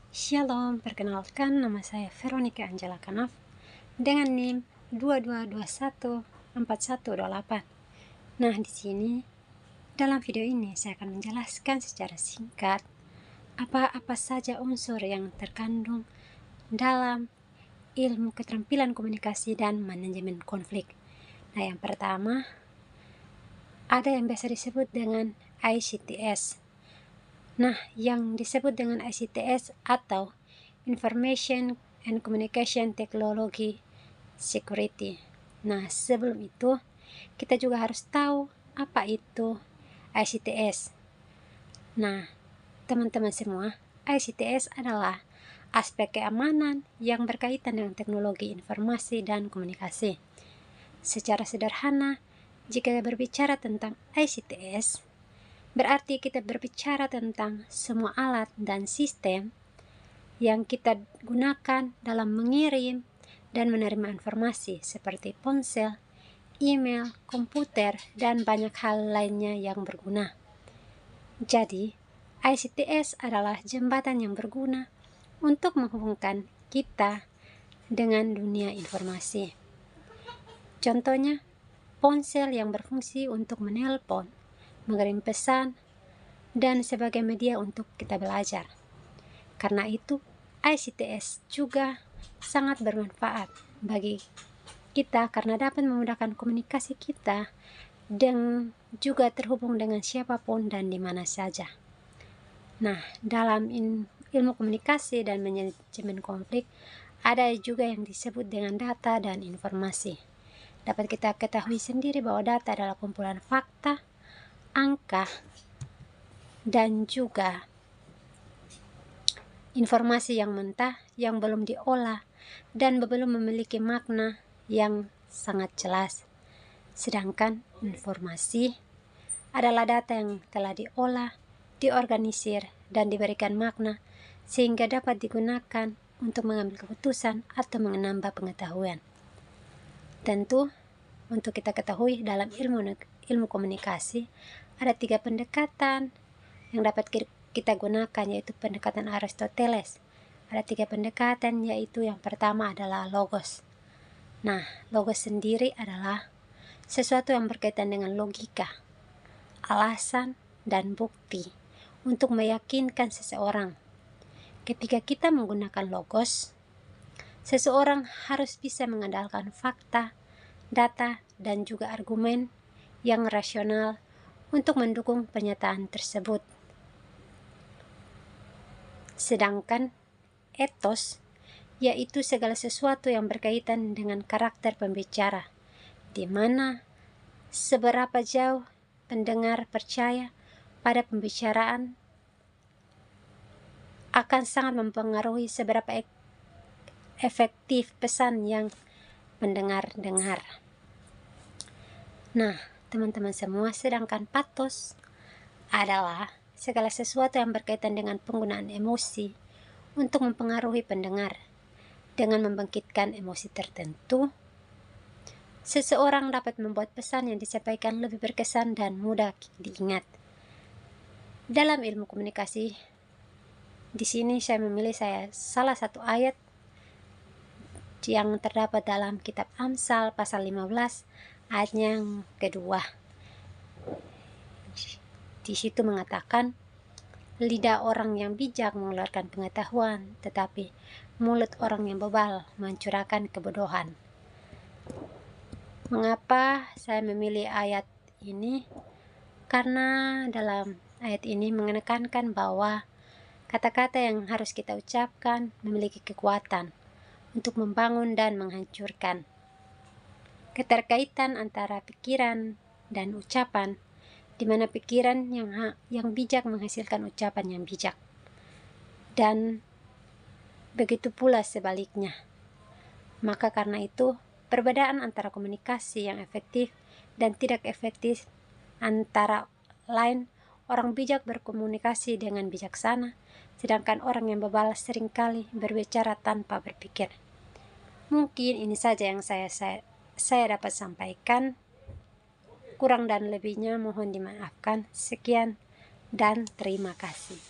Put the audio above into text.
Shalom, perkenalkan nama saya Veronica Angela Kanaf dengan NIM 22214128. Nah, di sini dalam video ini saya akan menjelaskan secara singkat apa-apa saja unsur yang terkandung dalam ilmu keterampilan komunikasi dan manajemen konflik. Nah, yang pertama ada yang biasa disebut dengan ICTS. Nah, yang disebut dengan ICTS atau Information and Communication Technology Security. Nah, sebelum itu kita juga harus tahu apa itu ICTS. Nah, teman-teman semua, ICTS adalah aspek keamanan yang berkaitan dengan teknologi informasi dan komunikasi. Secara sederhana, jika berbicara tentang ICTS, berarti kita berbicara tentang semua alat dan sistem yang kita gunakan dalam mengirim dan menerima informasi seperti ponsel, email, komputer, dan banyak hal lainnya yang berguna. Jadi, ICTS adalah jembatan yang berguna untuk menghubungkan kita dengan dunia informasi. Contohnya, ponsel yang berfungsi untuk menelpon, mengirim pesan, dan sebagai media untuk kita belajar. Karena itu, ICTS juga sangat bermanfaat bagi kita karena dapat memudahkan komunikasi kita dan juga terhubung dengan siapapun dan di mana saja. Nah, dalam ilmu komunikasi dan manajemen konflik, ada juga yang disebut dengan data dan informasi. Dapat kita ketahui sendiri bahwa data adalah kumpulan fakta, angka, dan juga informasi yang mentah yang belum diolah dan belum memiliki makna yang sangat jelas. Sedangkan informasi adalah data yang telah diolah, diorganisir, dan diberikan makna sehingga dapat digunakan untuk mengambil keputusan atau menambah pengetahuan. Tentu, untuk kita ketahui dalam ilmu komunikasi ada 3 pendekatan yang dapat kita gunakan, yaitu pendekatan Aristoteles. Ada 3 pendekatan, yaitu yang pertama adalah logos. Nah, logos sendiri adalah sesuatu yang berkaitan dengan logika, alasan, dan bukti untuk meyakinkan seseorang. Ketika kita menggunakan logos, seseorang harus bisa mengandalkan fakta, data, dan juga argumen yang rasional untuk mendukung pernyataan tersebut. Sedangkan etos yaitu segala sesuatu yang berkaitan dengan karakter pembicara, di mana seberapa jauh pendengar percaya pada pembicaraan akan sangat mempengaruhi seberapa efektif pesan yang pendengar dengar. Nah, teman-teman semua, sedangkan patos adalah segala sesuatu yang berkaitan dengan penggunaan emosi untuk mempengaruhi pendengar. Dengan membangkitkan emosi tertentu, seseorang dapat membuat pesan yang disampaikan lebih berkesan dan mudah diingat. Dalam ilmu komunikasi, di sini saya memilih salah satu ayat yang terdapat dalam kitab Amsal pasal 15 ayatnya yang kedua. Di situ mengatakan, lidah orang yang bijak mengeluarkan pengetahuan, tetapi mulut orang yang bebal mencurahkan kebodohan. Mengapa saya memilih ayat ini? Karena dalam ayat ini menekankan bahwa kata-kata yang harus kita ucapkan memiliki kekuatan untuk membangun dan menghancurkan. Keterkaitan antara pikiran dan ucapan, di mana pikiran yang bijak menghasilkan ucapan yang bijak. Dan begitu pula sebaliknya. Maka karena itu, perbedaan antara komunikasi yang efektif dan tidak efektif antara lain orang bijak berkomunikasi dengan bijaksana, sedangkan orang yang bebal seringkali berbicara tanpa berpikir. Mungkin ini saja yang saya dapat sampaikan. Kurang dan lebihnya mohon dimaafkan. Sekian dan terima kasih.